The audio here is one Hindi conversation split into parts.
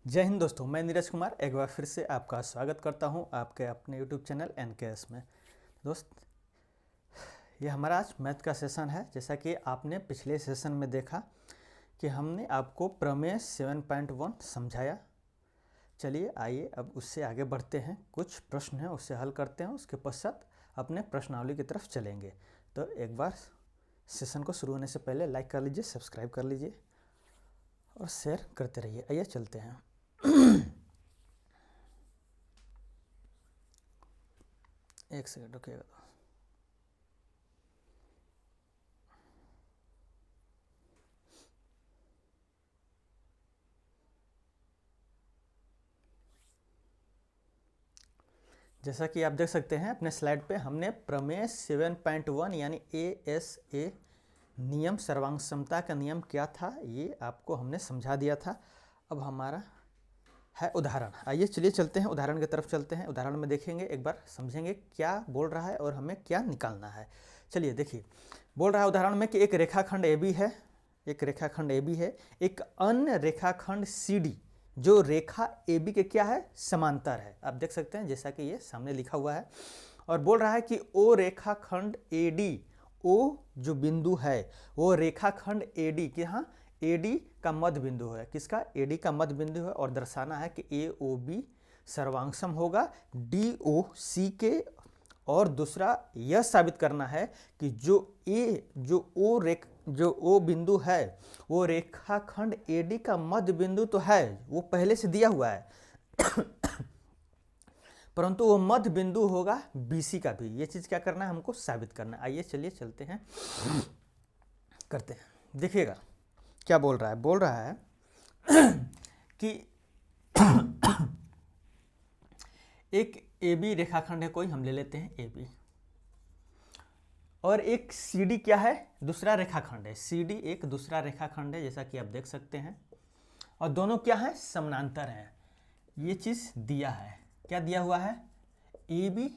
जय हिंद दोस्तों, मैं नीरज कुमार एक बार फिर से आपका स्वागत करता हूं आपके अपने यूट्यूब चैनल NKS में। दोस्त, ये हमारा आज मैथ का सेशन है। जैसा कि आपने पिछले सेशन में देखा कि हमने आपको प्रमेय 7.1 समझाया। चलिए आइए अब उससे आगे बढ़ते हैं। कुछ प्रश्न हैं उससे हल करते हैं, उसके पश्चात अपने प्रश्नावली की तरफ चलेंगे। तो एक बार सेशन को शुरू होने से पहले लाइक कर लीजिए, सब्सक्राइब कर लीजिए और शेयर करते रहिए। आइए चलते हैं। एक सेकंड रुकिएगा। जैसा कि आप देख सकते हैं अपने स्लाइड पे, हमने प्रमेय 7.1 यानी ASA नियम, सर्वांग समता का नियम क्या था ये आपको हमने समझा दिया था। अब हमारा है उदाहरण। आइए चलिए चलते हैं, उदाहरण की तरफ चलते हैं। उदाहरण में देखेंगे, एक बार समझेंगे क्या बोल रहा है और हमें क्या निकालना है। चलिए देखिए, बोल रहा है उदाहरण में कि एक रेखाखंड AB है, एक रेखाखंड AB है, एक अन्य रेखाखंड CD जो रेखा AB के क्या है, समांतर है। आप देख सकते हैं जैसा कि ये सामने लिखा हुआ है। और बोल रहा है कि O रेखाखंड AD, O जो बिंदु है वो रेखाखंड AD के यहाँ AD का मध्य बिंदु है। किसका? AD का मध्य बिंदु है। और दर्शाना है कि AOB सर्वांगसम होगा DOC के। और दूसरा यह साबित करना है कि जो O बिंदु है वो रेखाखंड AD का मध्य बिंदु तो है, वो पहले से दिया हुआ है परंतु वो मध्य बिंदु होगा BC का भी। ये चीज क्या करना है, हमको साबित करना है। आइए चलिए चलते हैं, करते हैं। देखिएगा क्या बोल रहा है। बोल रहा है कि एक AB रेखाखंड है कोई, हम ले लेते हैं AB। और एक CD क्या है, दूसरा रेखाखंड है। CD एक दूसरा रेखाखंड है जैसा कि आप देख सकते हैं। और दोनों क्या है, समानांतर हैं। ये चीज दिया है, क्या दिया हुआ है, AB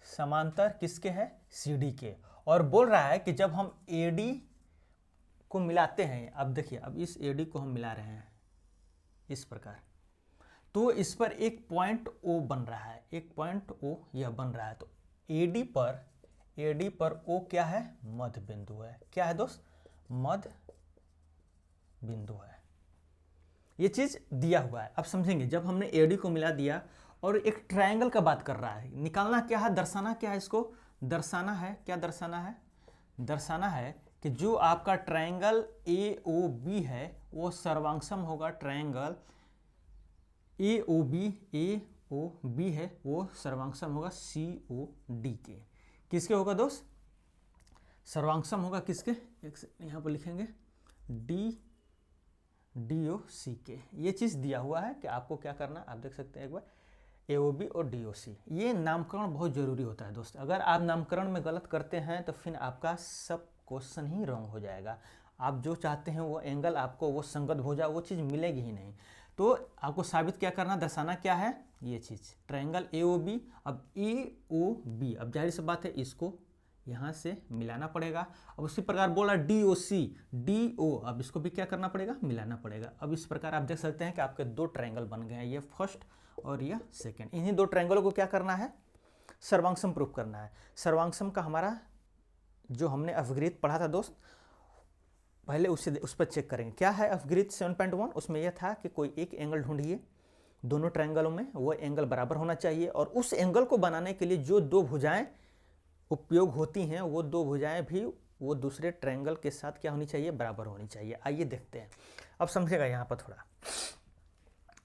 समांतर किसके है, CD के। और बोल रहा है कि जब हम AD को मिलाते हैं, अब देखिए, अब इस AD को हम मिला रहे हैं इस प्रकार, तो इस पर एक पॉइंट O बन रहा है, एक पॉइंट O यह बन रहा है। तो AD पर O क्या है, मध्य बिंदु है। क्या है दोस्त, मध्य बिंदु है। ये चीज दिया हुआ है। अब समझेंगे, जब हमने AD को मिला दिया और एक ट्रायंगल का बात कर रहा है, निकालना क्या है, दर्शाना क्या है, इसको दर्शाना है। क्या दर्शाना है, दर्शाना है कि जो आपका ट्रायंगल AOB है वो सर्वांगसम होगा। ट्रायंगल AOB है वो सर्वांगसम होगा COD के। किसके होगा दोस्त, सर्वांगसम होगा किसके, एक यहाँ पर लिखेंगे DOC के। ये चीज़ दिया हुआ है कि आपको क्या करना, आप देख सकते हैं एक बार, AOB और DOC। ये नामकरण बहुत जरूरी होता है दोस्त। अगर आप नामकरण में गलत करते हैं तो फिर आपका सब क्वेश्चन ही रॉन्ग हो जाएगा। आप जो चाहते हैं वो एंगल आपको वो संगत हो जाए, वो चीज़ मिलेगी ही नहीं। तो आपको साबित क्या करना, दर्शाना क्या है, ये चीज़ ट्रायंगल AOB। अब AOB, अब जाहिर सी बात है इसको यहाँ से मिलाना पड़ेगा। अब उसी प्रकार बोला DOC, DO, अब इसको भी क्या करना पड़ेगा, मिलाना पड़ेगा। अब इस प्रकार आप देख सकते हैं कि आपके दो ट्रायंगल बन गए हैं, ये फर्स्ट और यह सेकंड। इन्हीं दो ट्रायंगलों को क्या करना है, सर्वांगसम प्रूफ करना है। सर्वांगसम का हमारा जो हमने अपग्रित पढ़ा था दोस्त, पहले उस पर चेक करेंगे क्या है अपग्रित 7.1। उसमें यह था कि कोई एक एंगल ढूंढिए दोनों ट्रायंगलों में, वो एंगल बराबर होना चाहिए। और उस एंगल को बनाने के लिए जो दो भुजाएं उपयोग होती हैं वो दो भुजाएं भी वो दूसरे ट्रायंगल के साथ क्या होनी चाहिए, बराबर होनी चाहिए। आइए देखते हैं, अब समझेगा यहाँ पर थोड़ा।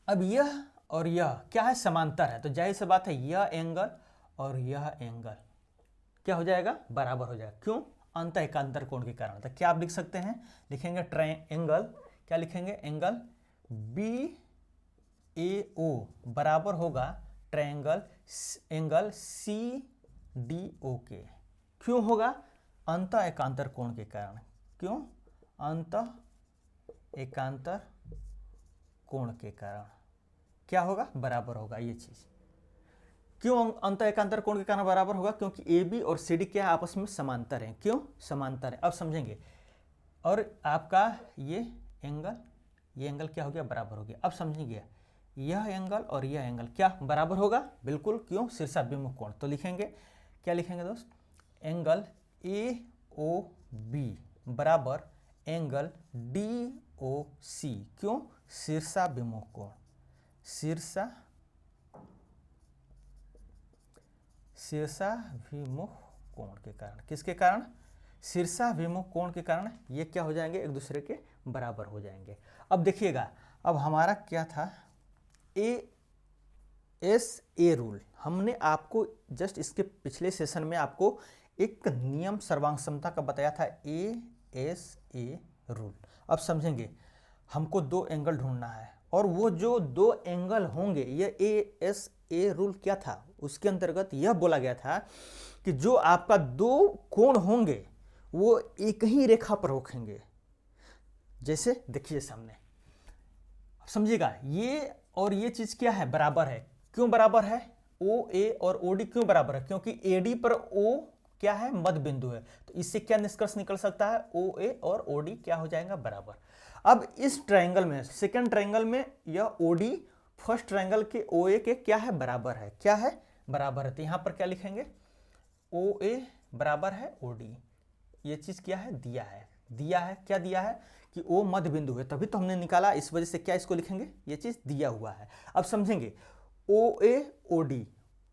अब यह और यह क्या है, समांतर है। तो जाहिर सी बात है यह एंगल और यह एंगल क्या हो जाएगा, बराबर हो जाएगा। क्यों, अंत एकांतर कोण के कारण। तो क्या आप लिख सकते हैं, लिखेंगे ट्रायंगल, क्या लिखेंगे, एंगल BAO बराबर होगा ट्रायंगल एंगल CDO के। क्यों होगा, अंत एकांतर कोण के कारण। क्यों, अंत एकांतर कोण के कारण क्या होगा, बराबर होगा। ये चीज क्यों अंत एकांतर कोण के कारण बराबर होगा, क्योंकि AB और CD क्या आपस में समांतर हैं। क्यों समांतर है, अब समझेंगे। और आपका ये एंगल क्या हो गया, बराबर हो गया। अब समझिए यह एंगल और यह एंगल क्या बराबर होगा? बिल्कुल। क्यों? शीर्षाभिमुख कोण। तो लिखेंगे, क्या लिखेंगे दोस्त? एंगल AOB बराबर एंगल DOC। क्यों? शीर्षाभिमुख कोण। शीर्षाभिमुख कोण के कारण। किसके कारण? शीर्षाभिमुख कोण के कारण ये क्या हो जाएंगे? एक दूसरे के बराबर हो जाएंगे। अब देखिएगा, अब हमारा क्या था? ASA rule. हमने आपको जस्ट इसके पिछले सेशन में आपको एक नियम सर्वांग समता का बताया था, ASA रूल। अब समझेंगे, हमको दो एंगल ढूंढना है और वो जो दो एंगल होंगे, ये ASA रूल क्या था? उसके अंतर्गत यह बोला गया था कि जो आपका दो कोण होंगे वो एक ही रेखा पर होंगे। जैसे देखिए सामने, समझिएगा, ये और ये चीज क्या है? बराबर है। क्यों बराबर है? OA और OD क्यों बराबर है? क्योंकि AD पर O क्या है? मध्य बिंदु है। तो इससे क्या निष्कर्ष निकल सकता है? OA और OD क्या हो जाएगा? बराबर। अब इस ट्रायंगल में, सेकंड ट्रायंगल में, यह OD फर्स्ट ट्रायंगल के OA के क्या है? बराबर है। क्या है? बराबर है। तो यहां पर क्या लिखेंगे? OA बराबर है OD। ये चीज क्या है? दिया है। दिया है, क्या दिया है? कि O मध्य बिंदु है, तभी तो हमने निकाला। इस वजह से क्या इसको लिखेंगे? ये चीज दिया हुआ है। अब समझेंगे, OA OD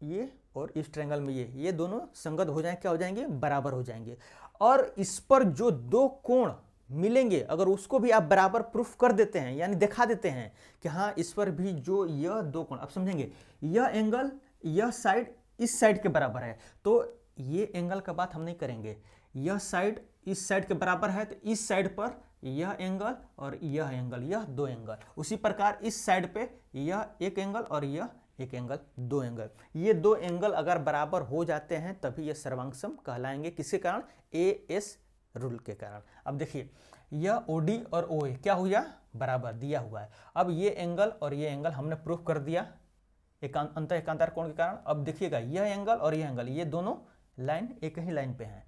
ये और इस ट्रायंगल में ये दोनों संगत हो जाएंगे, क्या हो जाएंगे? बराबर हो जाएंगे। और इस पर जो दो कोण मिलेंगे, अगर उसको भी आप बराबर प्रूफ कर देते हैं, यानी दिखा देते हैं कि हाँ इस पर भी जो यह दो कोण, अब समझेंगे, यह एंगल यह साइड इस साइड के बराबर है, तो ये एंगल का बात हम नहीं करेंगे। यह साइड इस साइड के बराबर है, तो इस साइड पर यह एंगल और यह एंगल, यह दो एंगल। उसी प्रकार इस साइड पे यह एक एंगल और यह एक एंगल, दो एंगल। ये दो एंगल अगर बराबर हो जाते हैं तभी ये सर्वांगसम कहलाएंगे। किसके कारण? AS रूल के कारण। अब देखिए, यह OD और OA क्या हुआ? बराबर दिया हुआ है। अब ये एंगल और ये एंगल हमने प्रूफ कर दिया अंतः एकांतर कोण के कारण। अब देखिएगा, यह एंगल और यह एंगल, ये दोनों लाइन एक ही लाइन पे हैं।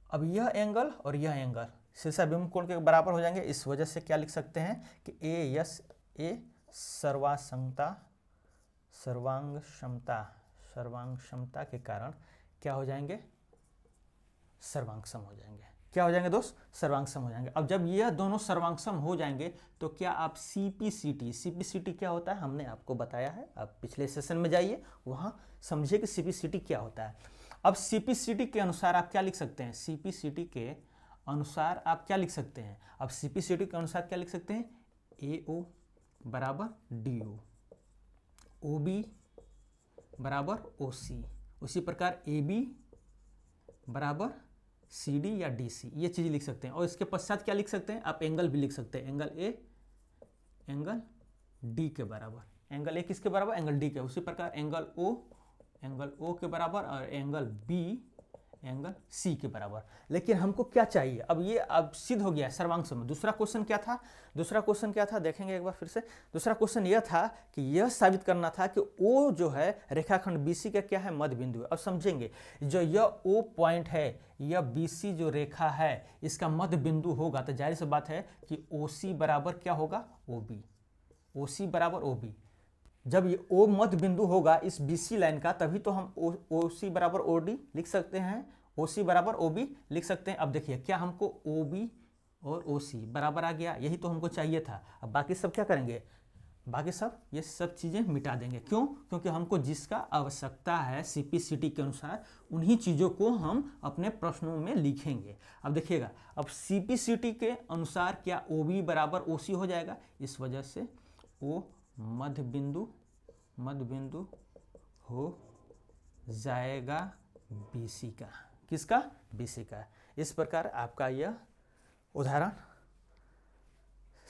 अब यह एंगल और यह एंगल शीर्षाभिमुख कोण के बराबर हो जाएंगे। इस वजह से क्या लिख सकते हैं कि ASA सर्वांग क्षमता के कारण क्या हो जाएंगे? सर्वांगसम हो जाएंगे। क्या हो जाएंगे दोस्त? सर्वांगसम हो जाएंगे। अब जब यह दोनों सर्वांगसम हो जाएंगे तो क्या आप CPCT क्या होता है? हमने आपको बताया है, आप पिछले सेशन में जाइए, वहां समझिए कि CPCT क्या होता है। अब CPCT के अनुसार आप क्या लिख सकते हैं? CPCT के अनुसार आप क्या लिख सकते हैं? अब CPCT के अनुसार क्या लिख सकते हैं? AO बराबर DO, OB बराबर OC, उसी प्रकार AB बराबर CD या DC, ये चीज लिख सकते हैं। और इसके पश्चात क्या लिख सकते हैं? आप एंगल भी लिख सकते हैं। एंगल A एंगल D के बराबर। एंगल A किसके बराबर? एंगल D के। उसी प्रकार एंगल O के बराबर और एंगल B एंगल C के बराबर। लेकिन हमको क्या चाहिए? अब ये अब सिद्ध हो गया है सर्वांगसम। दूसरा क्वेश्चन क्या था? दूसरा क्वेश्चन क्या था? देखेंगे एक बार फिर से। दूसरा क्वेश्चन यह था कि यह साबित करना था कि O जो है रेखाखंड BC का क्या है? मध्य बिंदु है। अब समझेंगे, जो यह O पॉइंट है, यह BC जो रेखा है, इसका मध्य बिंदु होगा, तो जाहिर सी बात है कि OC बराबर क्या होगा? OB। OC बराबर OB। जब ये O मध्य बिंदु होगा इस BC लाइन का, तभी तो हम OC बराबर OD लिख सकते हैं, OC बराबर OB लिख सकते हैं। अब देखिए, क्या हमको OB और OC बराबर आ गया? यही तो हमको चाहिए था। अब बाकी सब क्या करेंगे? बाकी सब ये सब चीज़ें मिटा देंगे। क्यों? क्योंकि हमको जिसका आवश्यकता है CPCT के अनुसार, उन्हीं चीज़ों को हम अपने प्रश्नों में लिखेंगे। अब देखिएगा, अब CPCT के अनुसार क्या OB बराबर OC हो जाएगा? इस वजह से O मध्य बिंदु हो जाएगा BC का। किसका? BC का। इस प्रकार आपका यह उदाहरण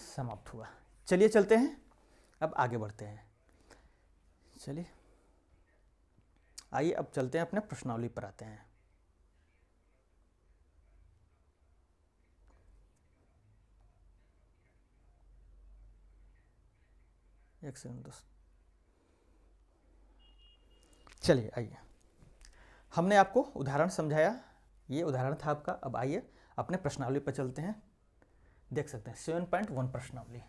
समाप्त हुआ। चलिए चलते हैं, अब आगे बढ़ते हैं। चलिए आइए अब चलते हैं, अपने प्रश्नावली पर आते हैं। एक सेकंड दोस्त। चलिए आइए, हमने आपको उदाहरण समझाया, ये उदाहरण था आपका। अब आइए अपने प्रश्नावली पर चलते हैं। देख सकते हैं 7.1 प्रश्नावली।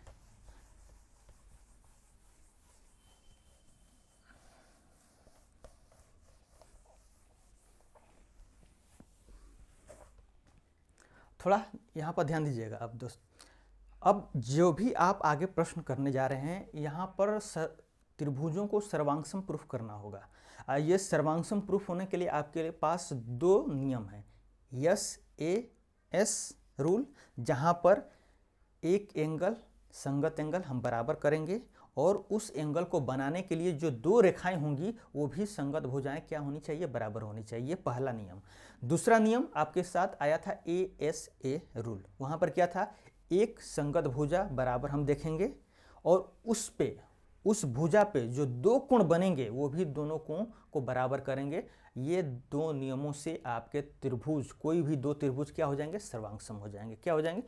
थोड़ा यहाँ पर ध्यान दीजिएगा अब दोस्त। अब जो भी आप आगे प्रश्न करने जा रहे हैं, यहाँ पर त्रिभुजों को सर्वांगसम प्रूफ करना होगा। ये सर्वांगसम प्रूफ होने के लिए आपके पास दो नियम हैं, SAS रूल, जहाँ पर एक एंगल संगत एंगल हम बराबर करेंगे और उस एंगल को बनाने के लिए जो दो रेखाएं होंगी वो भी संगत भुजाएं क्या होनी चाहिए, बराबर होनी चाहिए। ये पहला नियम। दूसरा नियम आपके साथ आया था ASA रूल। वहाँ पर क्या था, एक संगत भुजा बराबर हम देखेंगे और उस भुजा पे जो दो कोण बनेंगे वो भी दोनों कोण को बराबर करेंगे। ये दो नियमों से आपके त्रिभुज, कोई भी दो त्रिभुज क्या हो जाएंगे, सर्वांगसम हो जाएंगे। क्या हो जाएंगे,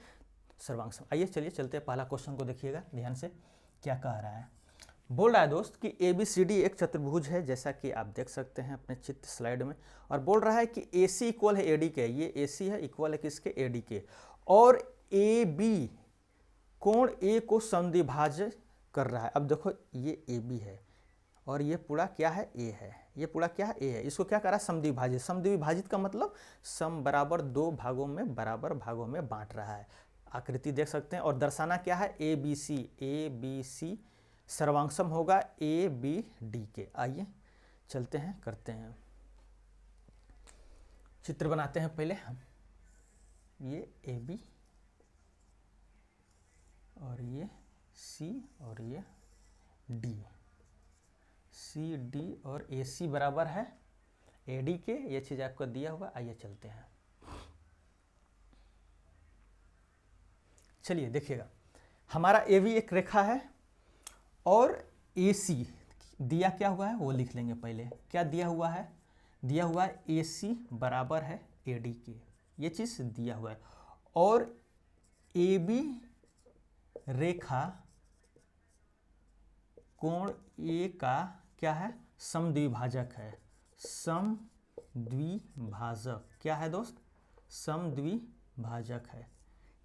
सर्वांगसम। आइए चलिए चलते हैं, पहला क्वेश्चन को देखिएगा ध्यान से क्या कह रहा है। बोल रहा है दोस्त कि ABCD एक चतुर्भुज है, जैसा कि आप देख सकते हैं अपने चित्र स्लाइड में, और बोल रहा है कि AC इक्वल है AD के, ये AC है इक्वल है किसके, AD के, और AB कोण A को समद्विभाज्य कर रहा है। अब देखो ये AB है और ये पूरा क्या है, A है, ये पूरा क्या है, A है। इसको क्या कर रहा है, समद्विभाजित। समद्विभाजित का मतलब सम बराबर दो भागों में बराबर भागों में बांट रहा है। आकृति देख सकते हैं। और दर्शाना क्या है, ABC सर्वांगसम होगा ABD के। आइए चलते हैं, करते हैं, चित्र बनाते हैं पहले हम। ये AB और ये C और ये D, CD और AC बराबर है AD के। ये चीज़ आपको दिया हुआ। आइए चलते हैं, चलिए देखिएगा। हमारा AB एक रेखा है और AC दिया क्या हुआ है वो लिख लेंगे पहले। क्या दिया हुआ है, दिया हुआ है AC बराबर है AD के, ये चीज़ दिया हुआ है। और AB रेखा कोण A का क्या है, समद्विभाजक है। समद्विभाजक क्या है दोस्त, समद्विभाजक है।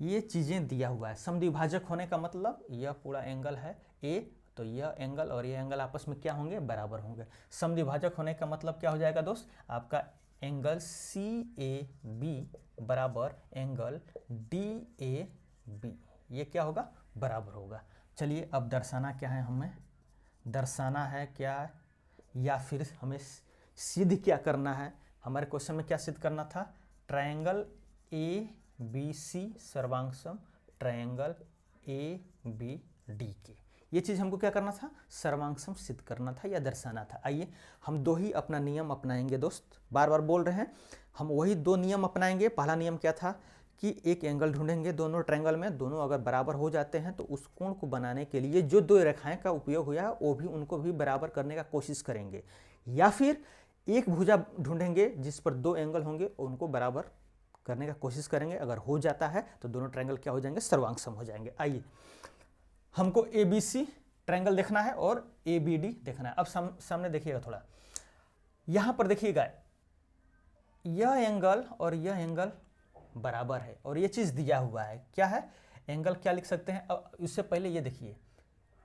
ये चीज़ें दिया हुआ है। समद्विभाजक होने का मतलब यह पूरा एंगल है A, तो यह एंगल और यह एंगल आपस में क्या होंगे, बराबर होंगे। समद्विभाजक होने का मतलब क्या हो जाएगा दोस्त, आपका एंगल CAB बराबर एंगल DAB, ये क्या होगा, बराबर होगा। चलिए अब दर्शाना क्या है, हमें दर्शाना है क्या, या फिर हमें सिद्ध क्या करना है। हमारे क्वेश्चन में क्या सिद्ध करना था, ट्रायंगल ABC सर्वांगसम ट्रायंगल ABD के। ये चीज़ हमको क्या करना था, सर्वांगसम सिद्ध करना था या दर्शाना था। आइए हम दो ही अपना नियम अपनाएंगे दोस्त, बार बार बोल रहे हैं, हम वही दो नियम अपनाएंगे। पहला नियम क्या था कि एक एंगल ढूंढेंगे दोनों ट्रायंगल में, दोनों अगर बराबर हो जाते हैं तो उस कोण को बनाने के लिए जो दो रेखाएं का उपयोग हुआ है वो भी, उनको भी बराबर करने का कोशिश करेंगे। या फिर एक भुजा ढूंढेंगे जिस पर दो एंगल होंगे, उनको बराबर करने का कोशिश करेंगे। अगर हो जाता है तो दोनों ट्रायंगल क्या हो जाएंगे, सर्वांगसम हो जाएंगे। आइए हमको ABC ट्रायंगल देखना है और ABD देखना है। अब सामने देखिएगा थोड़ा, यहां पर देखिएगा यह एंगल और यह एंगल बराबर है और ये चीज दिया हुआ है। क्या है, एंगल क्या लिख सकते हैं। अब इससे पहले ये देखिए,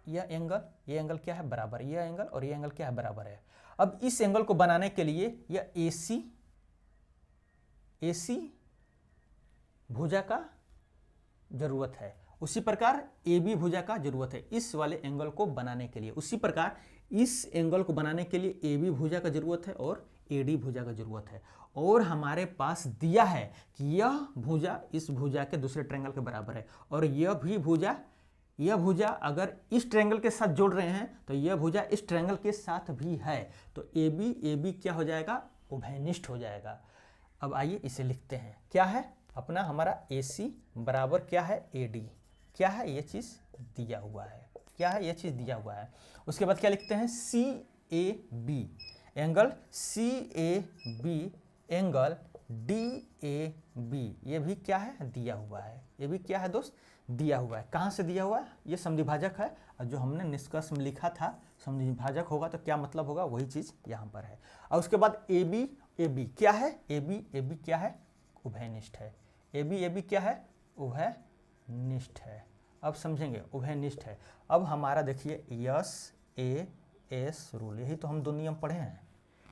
यह एंगल क्या है, बराबर, यह एंगल और यह एंगल क्या है, बराबर है। अब इस एंगल को बनाने के लिए यह AC भुजा का जरूरत है, उसी प्रकार AB भुजा का जरूरत है इस वाले एंगल को बनाने के लिए। उसी प्रकार इस एंगल को बनाने के लिए AB भुजा का जरूरत है और AD भुजा का जरूरत है। और हमारे पास दिया है कि यह भुजा इस भुजा के दूसरे ट्रायंगल के बराबर है और यह भुजा अगर इस ट्रायंगल के साथ जोड़ रहे हैं तो यह भुजा इस ट्रायंगल के साथ भी है, तो AB क्या हो जाएगा, उभयनिष्ठ हो जाएगा। अब आइए इसे लिखते हैं। क्या है अपना हमारा AC बराबर क्या है, AD, क्या है, ये चीज दिया हुआ है। क्या है, ये चीज दिया हुआ है। उसके बाद क्या लिखते हैं, CAB angle CAB angle DAB, ये भी क्या है, दिया हुआ है। ये भी क्या है दोस्त, दिया हुआ है। कहाँ से दिया हुआ है, ये समद्विभाजक है। और जो हमने निष्कर्ष में लिखा था समद्विभाजक होगा तो क्या मतलब होगा, वही चीज यहाँ पर है। और उसके बाद AB क्या है, AB क्या है, उभयनिष्ठ है। AB क्या है, उभयनिष्ठ है। अब समझेंगे, उभयनिष्ठ है। अब हमारा देखिए SAS रूल, यही तो हम दो नियम पढ़े हैं।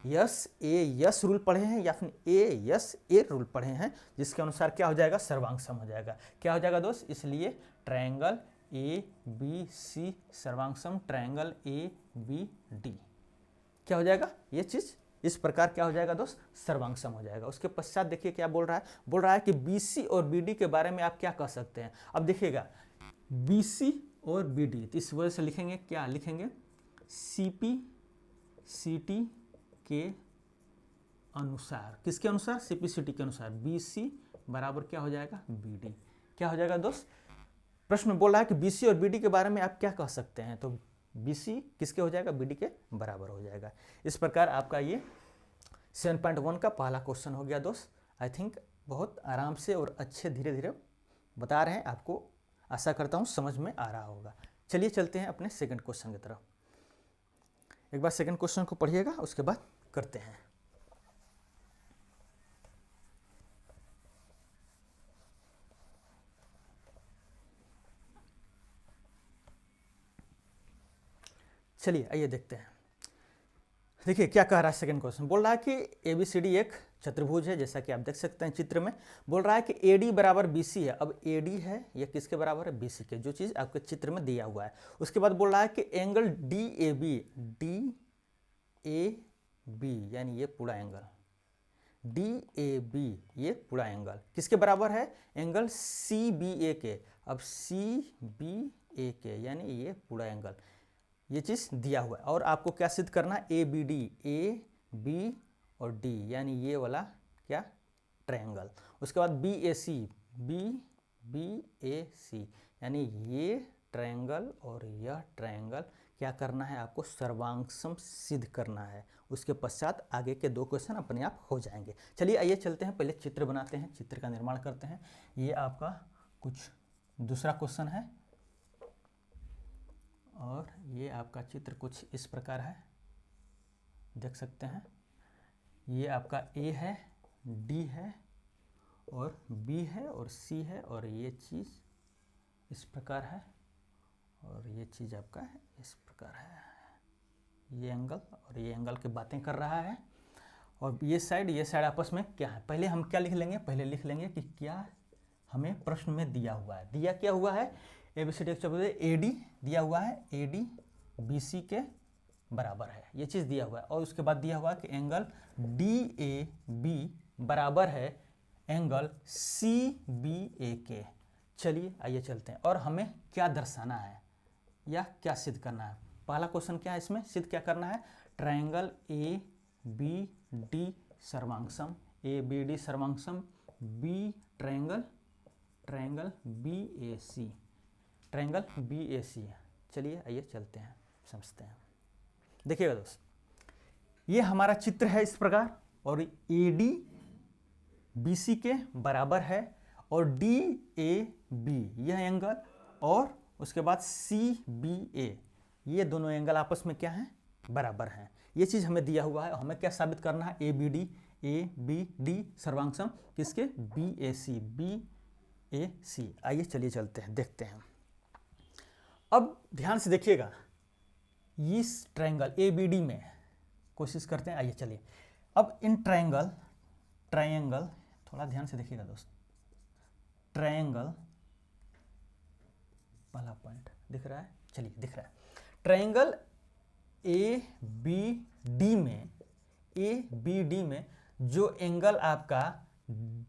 यस रूल पढ़े हैं या फिर ए रूल पढ़े हैं, जिसके अनुसार क्या हो जाएगा, सर्वांग सम हो जाएगा। क्या हो जाएगा दोस्त, इसलिए ट्रायंगल ए बी सी सर्वांग सम ट्रायंगल ए बी डी क्या हो जाएगा, ये चीज इस प्रकार क्या हो जाएगा दोस्त, सर्वांग सम हो जाएगा। उसके पश्चात देखिए क्या बोल रहा है कि बीसी और बीडी के बारे में आप क्या कह सकते हैं। अब देखिएगा बीसी और बीडी, तो इस वजह से लिखेंगे, क्या लिखेंगे, सीपी सीटी के अनुसार, किसके अनुसार, सीपी सीटी के अनुसार बीसी बराबर क्या हो जाएगा, बीडी। क्या हो जाएगा दोस्त, प्रश्न में बोल रहा है कि बीसी और बीडी के बारे में आप क्या कह सकते हैं, तो बीसी किसके हो जाएगा, बीडी के बराबर हो जाएगा। इस प्रकार आपका ये 7.1 का पहला क्वेश्चन हो गया दोस्त। आई थिंक बहुत आराम से और अच्छे धीरे धीरे बता रहे हैं आपको, आशा करता हूँ समझ में आ रहा होगा। चलिए चलते हैं अपने सेकंड क्वेश्चन की तरफ। एक बार सेकंड क्वेश्चन को पढ़िएगा, उसके बाद करते हैं। चलिए आइए देखते हैं। देखिए क्या कह रहा है सेकंड क्वेश्चन, बोल रहा है कि ABCD एक चतुर्भुज है, जैसा कि आप देख सकते हैं चित्र में। बोल रहा है कि AD बराबर BC है। अब AD है, यह किसके बराबर है, BC के, जो चीज़ आपके चित्र में दिया हुआ है। उसके बाद बोल रहा है कि एंगल DAB यानी ये पूरा एंगल DAB, ये पूरा एंगल किसके बराबर है, एंगल CBA के। अब CBA के यानी ये पूरा एंगल, ये चीज़ दिया हुआ है। और आपको क्या सिद्ध करना है, ABD, AB और D यानी ये वाला क्या, ट्रायंगल। उसके बाद BAC यानी ये ट्रायंगल और यह ट्रायंगल क्या करना है, आपको सर्वांगसम सिद्ध करना है। उसके पश्चात आगे के दो क्वेश्चन अपने आप हो जाएंगे। चलिए आइए चलते हैं, पहले चित्र बनाते हैं, चित्र का निर्माण करते हैं। ये आपका कुछ दूसरा क्वेश्चन है और ये आपका चित्र कुछ इस प्रकार है, देख सकते हैं। ये आपका A है, D है और B है और C है और ये चीज़ इस प्रकार है और ये चीज़ आपका इस प्रकार है। ये एंगल और ये एंगल की बातें कर रहा है और ये साइड आपस में क्या है। पहले हम क्या लिख लेंगे, पहले लिख लेंगे कि क्या हमें प्रश्न में दिया हुआ है। दिया क्या हुआ है, ABCD AD दिया हुआ है, AD BC के बराबर है, ये चीज़ दिया हुआ है। और उसके बाद दिया हुआ है कि एंगल DAB बराबर है एंगल CBA के। चलिए आइए चलते हैं और हमें क्या दर्शाना है या क्या सिद्ध करना है। पहला क्वेश्चन क्या है, इसमें सिद्ध क्या करना है, triangle ABD सर्वांगसम, ABD सर्वांगसम, B triangle BAC, triangle BAC। चलिए आइए चलते हैं, समझते हैं। देखिएगा दोस्त, ये हमारा चित्र है इस प्रकार और AD BC के बराबर है और DAB यह एंगल और उसके बाद CBA ये दोनों एंगल आपस में क्या हैं, बराबर हैं। ये चीज़ हमें दिया हुआ है। हमें क्या साबित करना है, ABD सर्वांगसम किसके, BAC। आइए चलिए चलते हैं, देखते हैं। अब ध्यान से देखिएगा, इस ट्रायंगल ABD में कोशिश करते हैं। आइए चलिए, अब इन ट्रायंगल थोड़ा ध्यान से देखिएगा दोस्त, ट्रायंगल पहला पॉइंट दिख रहा है, चलिए दिख रहा है। ट्रायंगल ABD में जो एंगल आपका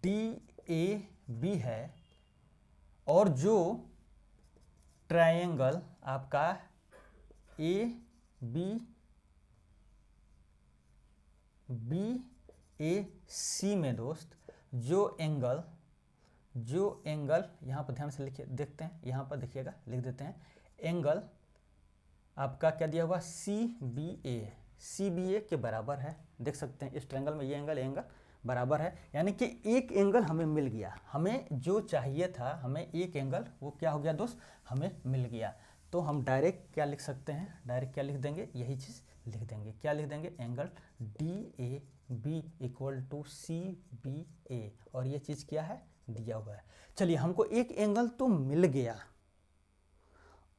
DAB है और जो ट्रायंगल आपका BAC में दोस्त जो एंगल यहाँ पर ध्यान से लिखिए, देखते हैं, यहाँ पर देखिएगा, लिख देते हैं। एंगल आपका क्या दिया हुआ, CBA के बराबर है। देख सकते हैं इस ट्रायंगल में ये एंगल बराबर है, यानी कि एक एंगल हमें मिल गया। हमें जो चाहिए था, हमें एक एंगल, वो क्या हो गया दोस्त, हमें मिल गया। तो हम डायरेक्ट क्या लिख सकते हैं, डायरेक्ट क्या लिख देंगे, यही चीज़ लिख देंगे। क्या लिख देंगे, angle DAB equal to CBA और ये चीज़ क्या है, दिया हुआ है। चलिए, हमको एक एंगल तो मिल गया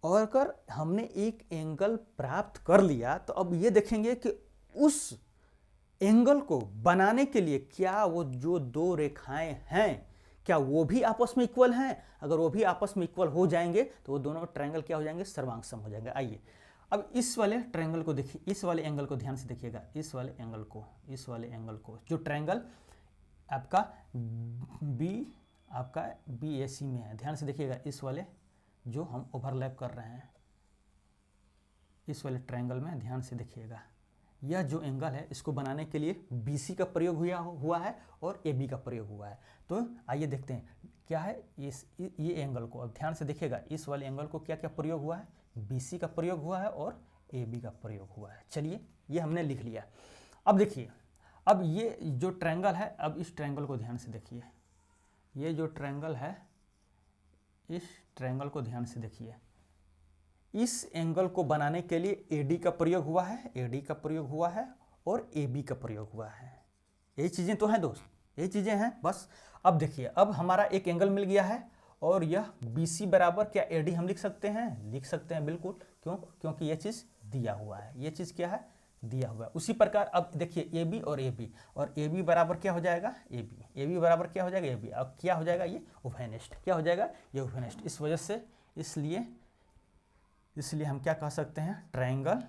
और अगर हमने एक एंगल प्राप्त कर लिया तो अब ये देखेंगे कि उस एंगल को बनाने के लिए क्या वो जो दो रेखाएं हैं क्या वो भी आपस में इक्वल हैं? अगर वो भी आपस में इक्वल हो जाएंगे तो वो दोनों ट्रायंगल क्या हो जाएंगे? सर्वांगसम हो जाएंगे। आइए अब इस वाले ट्रायंगल को देखिए, इस वाले एंगल को ध्यान से देखिएगा, इस वाले एंगल को जो ट्रायंगल आपका बी ए सी में है, ध्यान से देखिएगा, इस वाले जो हम ओवरलैप कर रहे हैं इस वाले ट्रायंगल में ध्यान से देखिएगा, यह जो एंगल है इसको बनाने के लिए BC का प्रयोग हुआ है और AB का प्रयोग हुआ है। तो आइए देखते हैं क्या है ये एंगल को, अब ध्यान से देखिएगा, इस वाले एंगल को क्या क्या प्रयोग हुआ है? BC का प्रयोग हुआ है और AB का प्रयोग हुआ है। चलिए ये हमने लिख लिया। अब देखिए, अब ये जो ट्रायंगल है, अब इस ट्रायंगल को ध्यान से देखिए, ये जो ट्रायंगल है इस ट्रायंगल को ध्यान से देखिए, इस एंगल को बनाने के लिए AD का प्रयोग हुआ है, AD का प्रयोग हुआ है और AB का प्रयोग हुआ है। यही चीज़ें तो हैं दोस्त, यही चीज़ें हैं बस। अब देखिए, अब हमारा एक एंगल मिल गया है और यह BC बराबर क्या AD हम लिख सकते हैं? लिख सकते हैं बिल्कुल। क्यों? क्योंकि यह चीज़ दिया हुआ है, ये चीज़ क्या है? दिया हुआ है। उसी प्रकार अब देखिए AB और AB बराबर क्या हो जाएगा? AB बराबर क्या हो जाएगा? AB। अब क्या हो जाएगा? ये उभयनिष्ठ। क्या हो जाएगा? ये उभयनिष्ठ। इस वजह से इसलिए हम क्या कह सकते हैं? ट्रायंगल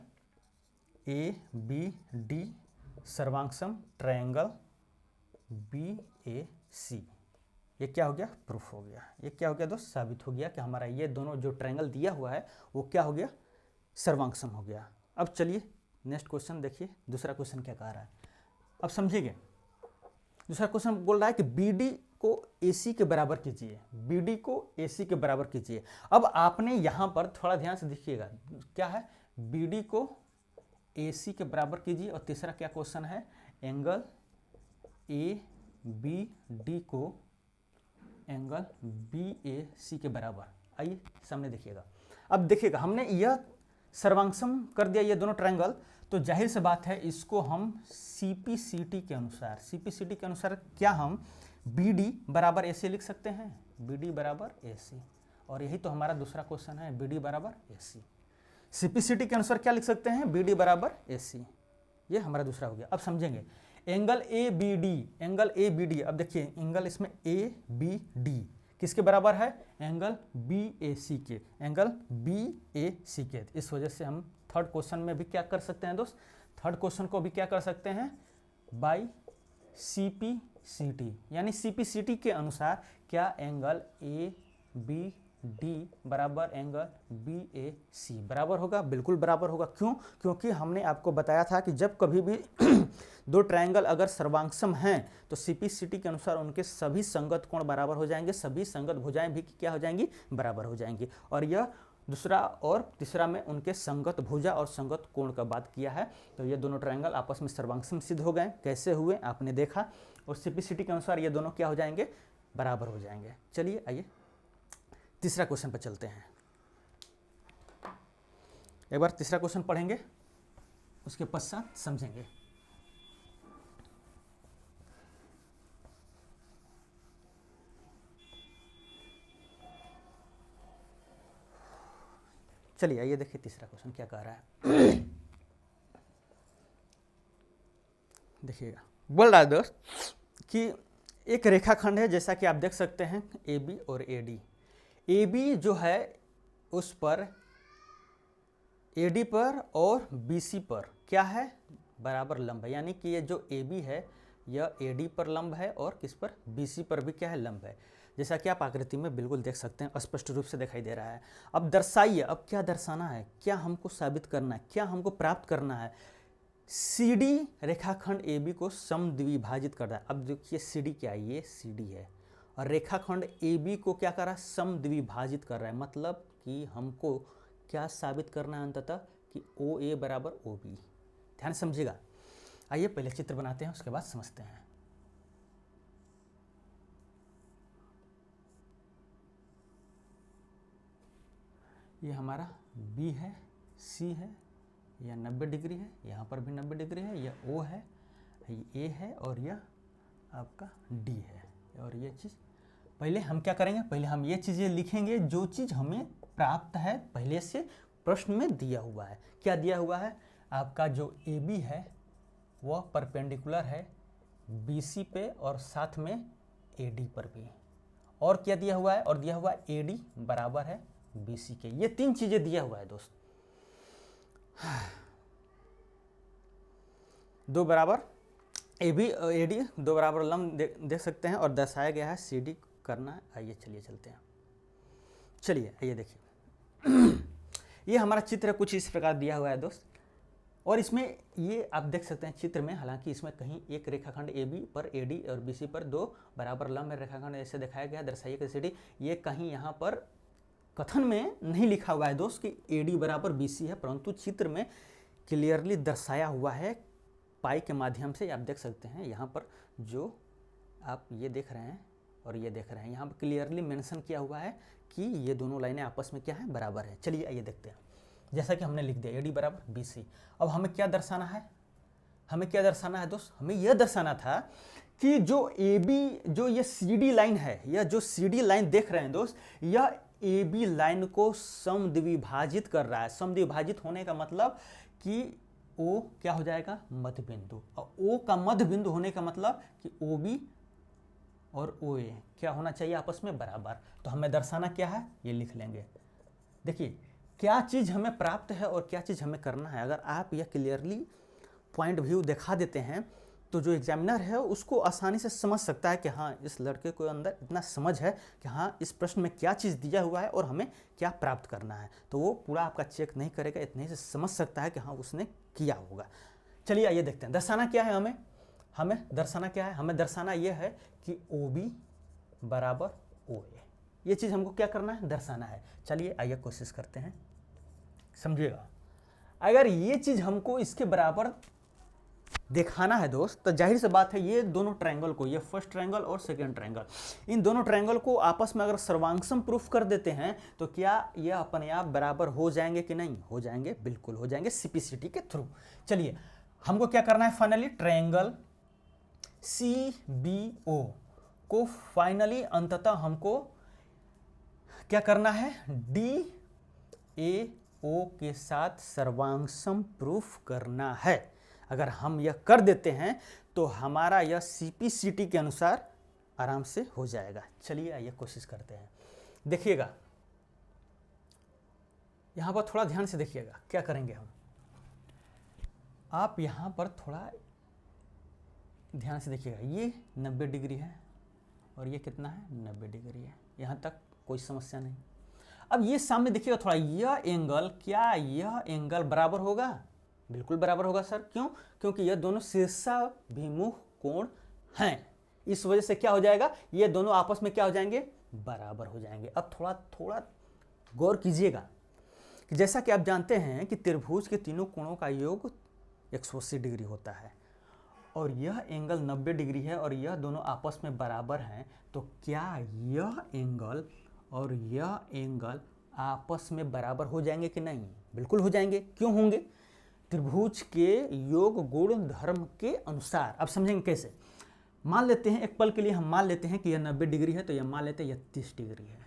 ABD सर्वांगसम ट्रायंगल BAC। ये क्या हो गया? प्रूफ हो गया। ये क्या हो गया दोस्त? साबित हो गया कि हमारा ये दोनों जो ट्रायंगल दिया हुआ है वो क्या हो गया? सर्वांगसम हो गया। अब चलिए नेक्स्ट क्वेश्चन देखिए, दूसरा क्वेश्चन क्या कह रहा है, अब समझिएगा। दूसरा क्वेश्चन बोल रहा है कि BD को AC के बराबर कीजिए, BD को AC के बराबर कीजिए। अब आपने यहाँ पर थोड़ा ध्यान से देखिएगा, क्या है? BD को AC के बराबर कीजिए और तीसरा क्या क्वेश्चन है? एंगल ABD को एंगल BAC के बराबर। आइए सामने देखिएगा। अब देखिएगा, हमने यह सर्वांगसम कर दिया ये दोनों ट्रायंगल, तो जाहिर सी बात है इसको हम CPCT के अनुसार क्या हम BD बराबर AC लिख सकते हैं? BD बराबर AC। और यही तो हमारा दूसरा क्वेश्चन है, BD बराबर AC। CPCT के अनुसार क्या लिख सकते हैं? BD बराबर AC। ये हमारा दूसरा हो गया। अब समझेंगे एंगल ABD। अब देखिए एंगल इसमें ABD किसके बराबर है? एंगल BAC के, एंगल BAC के। इस वजह से हम थर्ड क्वेश्चन में भी क्या कर सकते हैं दोस्त? थर्ड क्वेश्चन को भी क्या कर सकते हैं? बाय CPCT, यानी CPCT के अनुसार क्या एंगल ABD बराबर एंगल BAC बराबर होगा? बिल्कुल बराबर होगा। क्यों? क्योंकि हमने आपको बताया था कि जब कभी भी दो ट्रायंगल अगर सर्वांगसम हैं तो CPCT के अनुसार उनके सभी संगत कोण बराबर हो जाएंगे, सभी संगत भुजाएं भी क्या हो जाएंगी? बराबर हो जाएंगी। और यह दूसरा और तीसरा में उनके संगत भुजा और संगत कोण का बात किया है। तो ये दोनों ट्रायंगल आपस में सर्वांगसम सिद्ध हो गए। कैसे हुए आपने देखा, और CPCT के अनुसार ये दोनों क्या हो जाएंगे? बराबर हो जाएंगे। चलिए आइए तीसरा क्वेश्चन पर चलते हैं। एक बार तीसरा क्वेश्चन पढ़ेंगे, उसके पश्चात समझेंगे। चलिए आइए देखिए तीसरा क्वेश्चन क्या कह रहा है। देखिएगा, बोल रहा है दोस्त कि एक रेखाखंड है, जैसा कि आप देख सकते हैं AB और AD। AB जो है उस पर AD पर और BC पर क्या है? बराबर लंब है। यानी कि ये जो AB है यह AD पर लंब है और किस पर? BC पर भी क्या है? लंब है। जैसा कि आप आकृति में बिल्कुल देख सकते हैं, स्पष्ट रूप से दिखाई दे रहा है। अब दर्शाइए, अब क्या दर्शाना है, क्या हमको साबित करना है, क्या हमको प्राप्त करना है? CD रेखाखंड AB को समद्विभाजित कर रहा है। अब देखिए CD क्या है? ये CD है और रेखाखंड AB को क्या कर रहा है? समद्विभाजित कर रहा है। मतलब कि हमको क्या साबित करना है अंततः? कि OA बराबर OB। ध्यान समझिएगा। आइए पहले चित्र बनाते हैं, उसके बाद समझते हैं। ये हमारा B है, C है, यह 90 डिग्री है, यहाँ पर भी 90 डिग्री है, यह O है, ये A है और यह आपका D है। और ये चीज़ पहले हम क्या करेंगे? पहले हम ये चीज़ें लिखेंगे जो चीज़ हमें प्राप्त है, पहले से प्रश्न में दिया हुआ है। क्या दिया हुआ है? आपका जो AB है वह परपेंडिकुलर है BC पे और साथ में AD पर भी। और क्या दिया हुआ है? और दिया हुआ है AD बराबर है BC के। ये 3 चीजें दिया हुआ है दोस्त। 2 बराबर AB और AD 2 बराबर लंब देख सकते हैं और दर्शाया गया है CD करना है। आइए चलिए चलते हैं। चलिए आइए देखिए ये हमारा चित्र कुछ इस प्रकार दिया हुआ है दोस्त। और इसमें ये आप देख सकते हैं चित्र में, हालांकि इसमें कहीं एक रेखाखंड AB पर AD और BC पर 2 बराबर लंब रेखाखंड ऐसे दिखाया गया है, दर्शाइए कि CD। ये कहीं यहाँ पर कथन में नहीं लिखा हुआ है दोस्त कि AD बराबर BC है, परंतु चित्र में क्लियरली दर्शाया हुआ है पाई के माध्यम से। आप देख सकते हैं यहाँ पर जो आप ये देख रहे हैं और ये देख रहे हैं, यहाँ पर क्लियरली मेंशन किया हुआ है कि ये दोनों लाइनें आपस में क्या है? बराबर है। चलिए आइए देखते हैं। जैसा कि हमने लिख दिया AD बराबर BC। अब हमें क्या दर्शाना है? हमें क्या दर्शाना है दोस्त? हमें यह दर्शाना था कि जो AB, जो ये CD लाइन है, यह जो CD लाइन देख रहे हैं दोस्त, यह AB लाइन को समद्विभाजित कर रहा है। समद्विभाजित होने का मतलब कि O क्या हो जाएगा? मध्य बिंदु। और O का मध्य बिंदु होने का मतलब कि OB और OA क्या होना चाहिए? आपस में बराबर। तो हमें दर्शाना क्या है? ये लिख लेंगे। देखिए क्या चीज़ हमें प्राप्त है और क्या चीज़ हमें करना है। अगर आप यह क्लियरली पॉइंट व्यू दिखा देते हैं तो जो एग्जामिनर है उसको आसानी से समझ सकता है कि हाँ, इस लड़के को अंदर इतना समझ है कि हाँ, इस प्रश्न में क्या चीज़ दिया हुआ है और हमें क्या प्राप्त करना है। तो वो पूरा आपका चेक नहीं करेगा, इतने ही से समझ सकता है कि हाँ, उसने किया होगा। चलिए आइए देखते हैं दर्शाना क्या है। हमें दर्शाना क्या है? हमें दर्शाना ये है कि OB बराबर OA। ये चीज़ हमको क्या करना है? दर्शाना है। चलिए आइए कोशिश करते हैं, समझिएगा। अगर ये चीज़ हमको इसके बराबर दिखाना है दोस्त, तो जाहिर सी बात है ये दोनों ट्रायंगल को, ये फर्स्ट ट्रायंगल और सेकंड ट्रायंगल, इन दोनों ट्रायंगल को आपस में अगर सर्वांगसम प्रूफ कर देते हैं तो क्या ये अपने आप बराबर हो जाएंगे कि नहीं? हो जाएंगे, बिल्कुल हो जाएंगे, CPCT के थ्रू। चलिए हमको क्या करना है? फाइनली ट्रायंगल CBO को फाइनली अंततः हमको क्या करना है? DAO के साथ सर्वांगसम प्रूफ करना है। अगर हम यह कर देते हैं तो हमारा यह CPCT के अनुसार आराम से हो जाएगा। चलिए आइए कोशिश करते हैं। देखिएगा यहाँ पर थोड़ा ध्यान से देखिएगा क्या करेंगे हम। आप यहाँ पर थोड़ा ध्यान से देखिएगा, ये 90 डिग्री है और ये कितना है? 90 डिग्री है। यहाँ तक कोई समस्या नहीं। अब ये सामने देखिएगा थोड़ा, यह एंगल, क्या यह एंगल बराबर होगा? बिल्कुल बराबर होगा सर। क्यों? क्योंकि यह दोनों शीर्षाभिमुख कोण हैं। इस वजह से क्या हो जाएगा? ये दोनों आपस में क्या हो जाएंगे? बराबर हो जाएंगे। अब थोड़ा गौर कीजिएगा कि जैसा कि आप जानते हैं कि त्रिभुज के तीनों कोणों का योग 180 डिग्री होता है और यह एंगल 90 डिग्री है और यह दोनों आपस में बराबर हैं। तो क्या यह एंगल और यह एंगल आपस में बराबर हो जाएंगे कि नहीं? बिल्कुल हो जाएंगे। क्यों होंगे? त्रिभुज के योग गुण धर्म के अनुसार। अब समझेंगे कैसे? मान लेते हैं एक पल के लिए, हम मान लेते हैं कि यह 90 डिग्री है, तो यह मान लेते हैं यह 30 डिग्री है।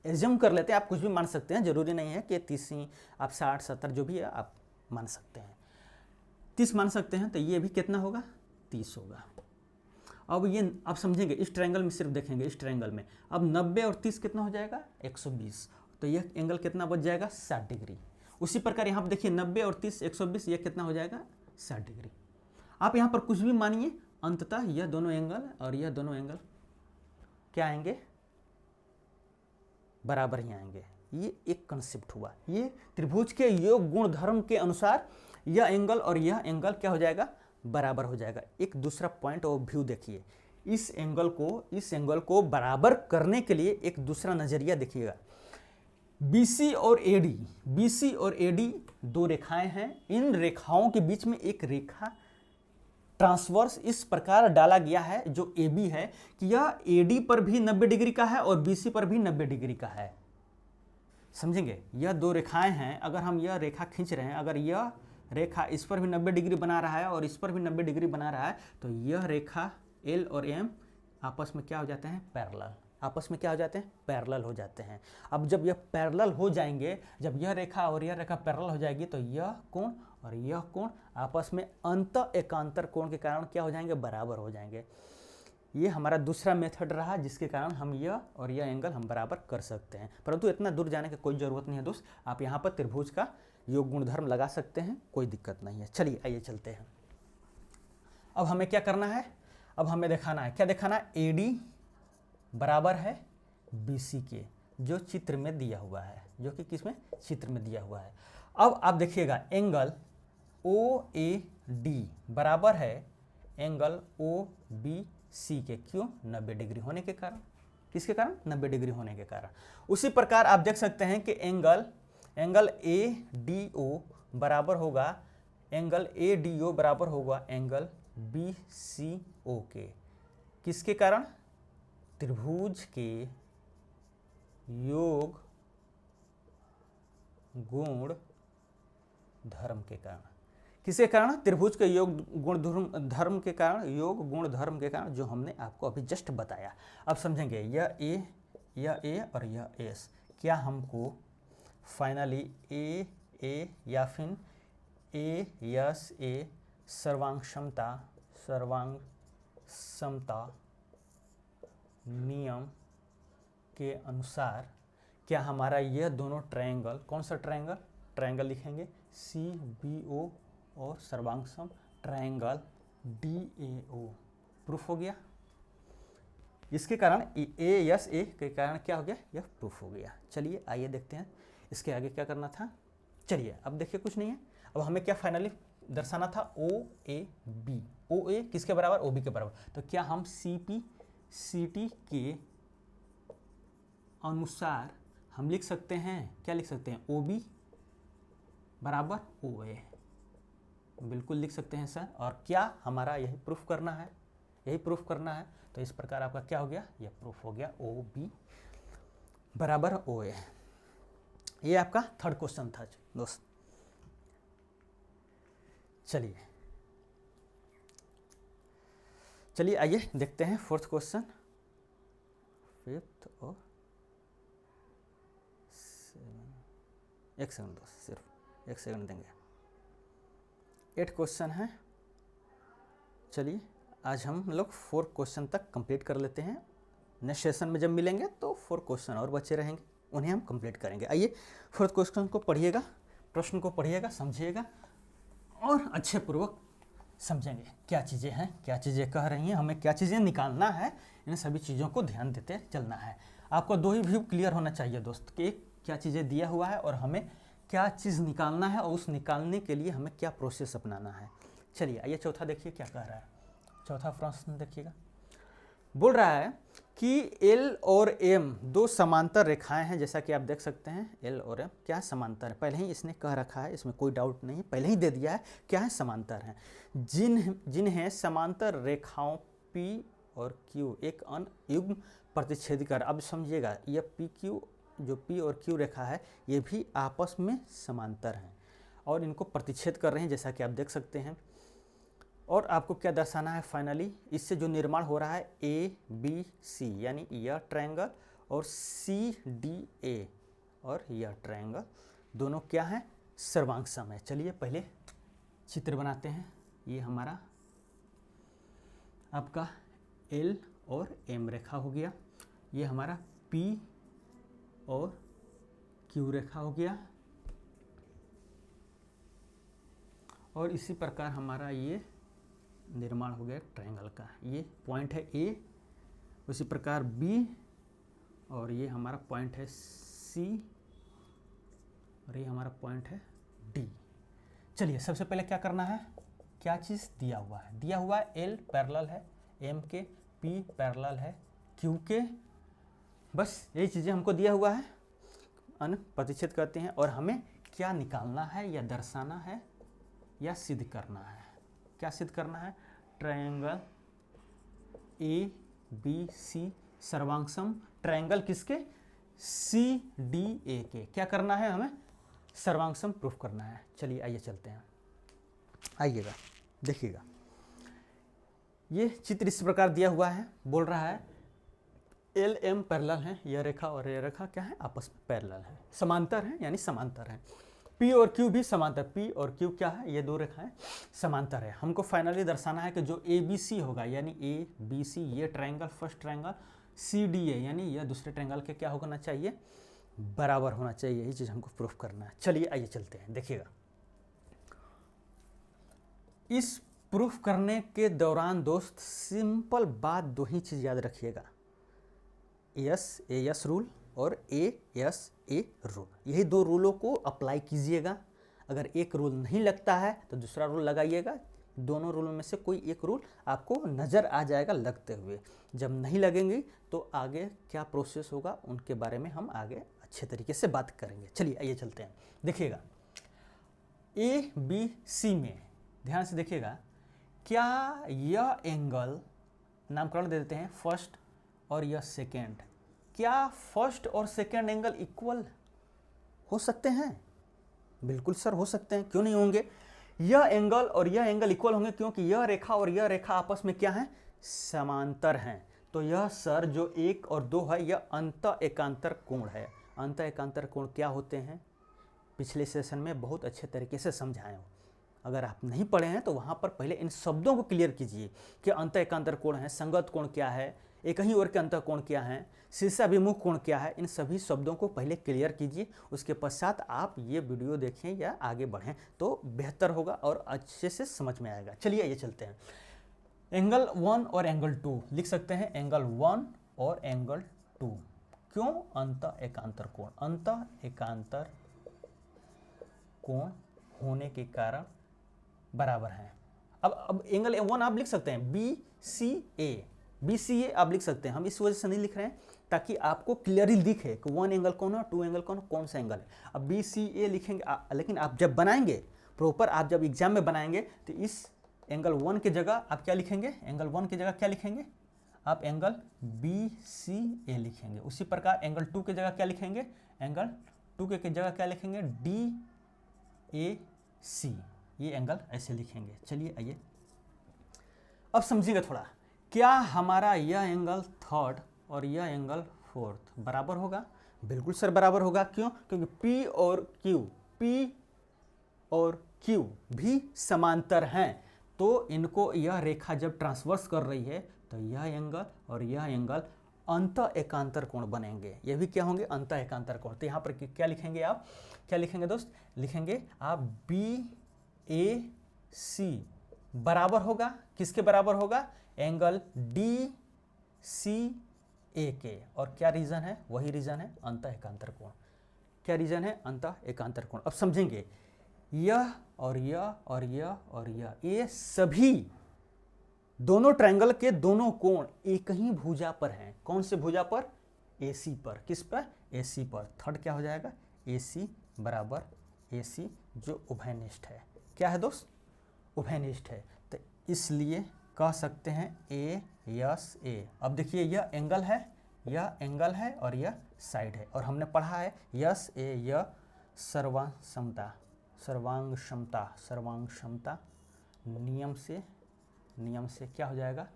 एज्यूम कर लेते हैं, आप कुछ भी मान सकते हैं, जरूरी नहीं है कि 30 ही, आप 60 70 जो भी है आप मान सकते हैं। 30 मान सकते हैं, तो ये भी कितना होगा? 30 होगा। अब ये आप समझेंगे, इस ट्रायंगल में सिर्फ देखेंगे, इस ट्रायंगल में अब 90 और 30 कितना हो जाएगा? 120। तो यह एंगल कितना बच जाएगा? 60 डिग्री। उसी प्रकार यहाँ पर देखिए 90 और 30 120, यह कितना हो जाएगा? 60 डिग्री। आप यहाँ पर कुछ भी मानिए, अंततः यह दोनों एंगल और यह दोनों एंगल क्या आएंगे? बराबर ही आएंगे। ये एक कंसेप्ट हुआ। ये त्रिभुज के योग गुण धर्म के अनुसार यह एंगल और यह एंगल क्या हो जाएगा? बराबर हो जाएगा। एक दूसरा पॉइंट और व्यू देखिए, इस एंगल को बराबर करने के लिए एक दूसरा नजरिया देखिएगा। BC और AD दो रेखाएं हैं। इन रेखाओं के बीच में एक रेखा ट्रांसवर्स इस प्रकार डाला गया है जो AB है कि यह AD पर भी 90 डिग्री का है और BC पर भी 90 डिग्री का है। समझेंगे? यह दो रेखाएं हैं। अगर हम यह रेखा खींच रहे हैं, अगर यह रेखा इस पर भी 90 डिग्री बना रहा है और इस पर भी 90 डिग्री बना रहा है, तो यह रेखा L और M आपस में क्या हो जाते हैं? पैरेलल। आपस में क्या हो जाते हैं? पैरेलल हो जाते हैं। अब जब यह पैरेलल हो जाएंगे, जब यह रेखा और यह रेखा पैरेलल हो जाएगी, तो यह कोण और यह कोण आपस में अंत एकांतर कोण के कारण क्या हो जाएंगे, बराबर हो जाएंगे। ये हमारा दूसरा मेथड रहा जिसके कारण हम यह और यह एंगल हम बराबर कर सकते हैं, परंतु इतना दूर जाने की कोई ज़रूरत नहीं है दोस्त। आप यहाँ पर त्रिभुज का योग गुणधर्म लगा सकते हैं, कोई दिक्कत नहीं है। चलिए आइए चलते हैं। अब हमें क्या करना है, अब हमें दिखाना है, क्या दिखाना है, AD बराबर है BC के, जो चित्र में दिया हुआ है, जो कि किसमें, चित्र में दिया हुआ है। अब आप देखिएगा एंगल OAD बराबर है एंगल OBC के, क्यों, 90 डिग्री होने के कारण। किसके कारण, 90 डिग्री होने के कारण। उसी प्रकार आप देख सकते हैं कि एंगल ADO बराबर होगा एंगल BCO के। किसके कारण, त्रिभुज के योग गुण धर्म के कारण। किसके कारण, त्रिभुज के योग गुण धर्म के कारण, योग गुण धर्म के कारण, जो हमने आपको अभी जस्ट बताया। अब समझेंगे, यह A और यह S, क्या हमको फाइनली A या फिर ASA सर्वांग समता नियम के अनुसार क्या हमारा यह दोनों ट्रायंगल, कौन सा ट्रायंगल लिखेंगे, CBO और सर्वांगसम ट्रायंगल DAO प्रूफ हो गया। इसके कारण ASA के कारण क्या हो गया, यह प्रूफ हो गया। चलिए आइए देखते हैं इसके आगे क्या करना था। चलिए अब देखिए कुछ नहीं है, अब हमें क्या फाइनली दर्शाना था, OA किसके बराबर, OB के बराबर। तो क्या हम CT के अनुसार हम लिख सकते हैं, क्या लिख सकते हैं, OB बराबर OA, बिल्कुल लिख सकते हैं सर। और क्या हमारा यही प्रूफ करना है, तो इस प्रकार आपका क्या हो गया, यह प्रूफ हो गया OB बराबर OA। ये आपका थर्ड क्वेश्चन था दोस्त। चलिए आइए देखते हैं फोर्थ क्वेश्चन, फिफ्थ और एक सेकंड दोस्त, सिर्फ एक सेकंड देंगे। 8 क्वेश्चन है। चलिए आज हम लोग 4 क्वेश्चन तक कंप्लीट कर लेते हैं। नेक्स्ट सेशन में जब मिलेंगे तो 4 क्वेश्चन और बचे रहेंगे, उन्हें हम कंप्लीट करेंगे। आइए 4th क्वेश्चन को पढ़िएगा, प्रश्न को पढ़िएगा, समझिएगा और अच्छे पूर्वक समझेंगे क्या चीज़ें हैं, क्या चीज़ें कह रही हैं, हमें क्या चीज़ें निकालना है, इन सभी चीज़ों को ध्यान देते चलना है। आपको 2 ही व्यू क्लियर होना चाहिए दोस्त कि क्या चीज़ें दिया हुआ है और हमें क्या चीज़ निकालना है और उस निकालने के लिए हमें क्या प्रोसेस अपनाना है। चलिए आइए चौथा देखिए क्या कह रहा है। चौथा प्रश्न देखिएगा, बोल रहा है कि L और M 2 समांतर रेखाएं हैं। जैसा कि आप देख सकते हैं L और M क्या समांतर है, पहले ही इसने कह रखा है, इसमें कोई डाउट नहीं, पहले ही दे दिया है क्या है, समांतर हैं। जिन्हें समांतर रेखाओं P और Q एक अनुयुग्म प्रतिच्छेद कर। अब समझिएगा, यह PQ जो P और Q रेखा है ये भी आपस में समांतर हैं और इनको प्रतिच्छेद कर रहे हैं, जैसा कि आप देख सकते हैं। और आपको क्या दर्शाना है, फाइनली इससे जो निर्माण हो रहा है ABC, यानी यह ट्रायंगल और CDA और यह ट्रायंगल दोनों क्या है, सर्वांगसम है। चलिए पहले चित्र बनाते हैं। ये हमारा आपका L और M रेखा हो गया, ये हमारा P और Q रेखा हो गया, और इसी प्रकार हमारा ये निर्माण हो गया ट्रायंगल का। ये पॉइंट है A, उसी प्रकार B, और ये हमारा पॉइंट है C, और ये हमारा पॉइंट है D। चलिए सबसे पहले क्या करना है, क्या चीज़ दिया हुआ है, दिया हुआ है L पैरेलल है M के, P पैरेलल है Q के, बस यही चीज़ें हमको दिया हुआ है, प्रतिच्छेद करते हैं। और हमें क्या निकालना है या दर्शाना है या सिद्ध करना है, क्या सिद्ध करना है, ट्रायंगल ABC सर्वांगसम ट्रायंगल किसके, CDA के, क्या करना है, हमें सर्वांगसम प्रूफ करना है। चलिए आइए चलते हैं, आइएगा देखिएगा। ये चित्र इस प्रकार दिया हुआ है, बोल रहा है LM पैरेलल है, यह रेखा और यह रेखा क्या है, आपस में पैरेलल है, समांतर है, यानी समांतर है। P और Q भी समांतर, P और Q क्या है, ये दो रेखाएं समांतर है। हमको फाइनली दर्शाना है कि जो ABC होगा यानी ABC ये ट्रायंगल फर्स्ट ट्रायंगल CDA यानी यह दूसरे ट्रायंगल के क्या होना चाहिए, बराबर होना चाहिए। यही चीज हमको प्रूफ करना है। चलिए आइए चलते हैं, देखिएगा इस प्रूफ करने के दौरान दोस्त सिंपल बात दो ही चीज याद रखिएगा, AS रूल और ASA रूल, यही दो रूलों को अप्लाई कीजिएगा। अगर एक रूल नहीं लगता है तो दूसरा रूल लगाइएगा। दोनों रूल में से कोई एक रूल आपको नज़र आ जाएगा लगते हुए। जब नहीं लगेंगे तो आगे क्या प्रोसेस होगा उनके बारे में हम आगे अच्छे तरीके से बात करेंगे। चलिए आइए चलते हैं, देखिएगा ABC में ध्यान से देखिएगा, क्या यह एंगल नामकरण दे देते हैं फर्स्ट और यह सेकेंड, क्या फर्स्ट और सेकेंड एंगल इक्वल हो सकते हैं? बिल्कुल सर हो सकते हैं, क्यों नहीं होंगे। यह एंगल और यह एंगल इक्वल होंगे क्योंकि यह रेखा और यह रेखा आपस में क्या है, समांतर हैं। तो यह सर जो 1 और 2 है यह अंत एकांतर कोण है। अंत एकांतर कोण क्या होते हैं पिछले सेशन में बहुत अच्छे तरीके से समझाए हो। अगर आप नहीं पढ़े हैं तो वहाँ पर पहले इन शब्दों को क्लियर कीजिए कि अंत एकांतर कोण है, संगत कोण क्या है, एक ही ओर के अंत कोण क्या है, शीर्षाभिमुख कोण क्या है, इन सभी शब्दों को पहले क्लियर कीजिए। उसके पश्चात आप ये वीडियो देखें या आगे बढ़ें तो बेहतर होगा और अच्छे से समझ में आएगा। चलिए ये चलते हैं, एंगल 1 और एंगल 2 लिख सकते हैं, एंगल 1 और एंगल 2। क्यों? अंत एकांतर कोण, अंत एकांतर कोण होने के कारण बराबर हैं। अब एंगल 1 आप लिख सकते हैं BCA आप लिख सकते हैं। हम इस वजह से नहीं लिख रहे हैं ताकि आपको क्लियरली दिखे कि 1 एंगल कौन है, 2 एंगल कौन सा एंगल है। अब BCA लिखेंगे लेकिन आप जब बनाएंगे प्रॉपर, आप जब एग्जाम में बनाएंगे तो इस एंगल 1 की जगह आप क्या लिखेंगे, एंगल 1 की जगह क्या लिखेंगे, आप एंगल BCA लिखेंगे। उसी प्रकार एंगल 2 की जगह क्या लिखेंगे, एंगल 2 की जगह क्या लिखेंगे, DAC, ये एंगल ऐसे लिखेंगे। चलिए आइए अब समझिएगा थोड़ा, क्या हमारा यह एंगल थर्ड और यह एंगल फोर्थ बराबर होगा? बिल्कुल सर बराबर होगा। क्यों? क्योंकि P और Q भी समांतर हैं। तो इनको यह रेखा जब ट्रांसवर्स कर रही है तो यह एंगल और यह एंगल अंत एकांतर कोण बनेंगे। ये भी क्या होंगे, अंत एकांतर कोण। तो यहाँ पर क्या लिखेंगे आप, क्या लिखेंगे दोस्त, लिखेंगे आप BAC बराबर होगा, किसके बराबर होगा, एंगल DCA के। और क्या रीजन है, वही रीजन है अंत एकांतर कोण। क्या रीजन है, अंत एकांतर कोण। अब समझेंगे, यह और यह और यह और यह, ये सभी दोनों ट्रायंगल के दोनों कोण एक ही भुजा पर हैं। कौन से भुजा पर, AC पर। किस पर, AC पर। थर्ड क्या हो जाएगा, AC बराबर AC जो उभयनिष्ठ है। क्या है दोस्त, उभयनिष्ठ है। तो इसलिए कह सकते हैं ASA। अब देखिए यह एंगल है, यह एंगल है और यह साइड है। और हमने पढ़ा है SA यह सर्वांग क्षमता नियम से क्या हो जाएगा,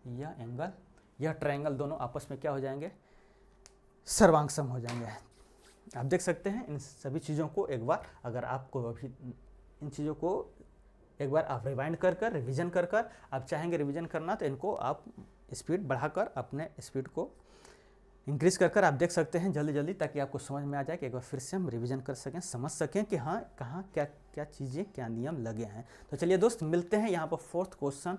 यह एंगल यह ट्रायंगल दोनों आपस में क्या हो जाएंगे, सर्वांगसम हो जाएंगे। आप देख सकते हैं इन सभी चीज़ों को एक बार, अगर आपको अभी इन चीज़ों को एक बार आप रिवाइंड कर रिवीजन कर आप चाहेंगे रिवीजन करना तो इनको आप स्पीड बढ़ाकर अपने स्पीड को इंक्रीज कर आप देख सकते हैं जल्दी, ताकि आपको समझ में आ जाए कि एक बार फिर से हम रिवीजन कर सकें, समझ सकें कि हाँ कहाँ क्या चीज़ें क्या नियम लगे हैं। तो चलिए दोस्त मिलते हैं, यहाँ पर 4th क्वेश्चन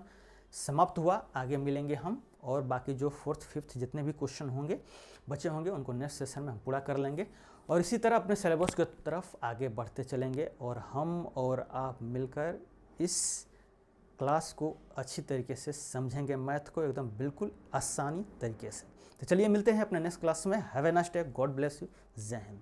समाप्त हुआ। आगे मिलेंगे हम और बाकी जो 4th 5th जितने भी क्वेश्चन होंगे बचे होंगे उनको नेक्स्ट सेशन में हम पूरा कर लेंगे और इसी तरह अपने सिलेबस की तरफ आगे बढ़ते चलेंगे और हम और आप मिलकर इस क्लास को अच्छी तरीके से समझेंगे, मैथ को एकदम बिल्कुल आसानी तरीके से। तो चलिए मिलते हैं अपने नेक्स्ट क्लास में। Have a nice day, God bless you, जय हिंद।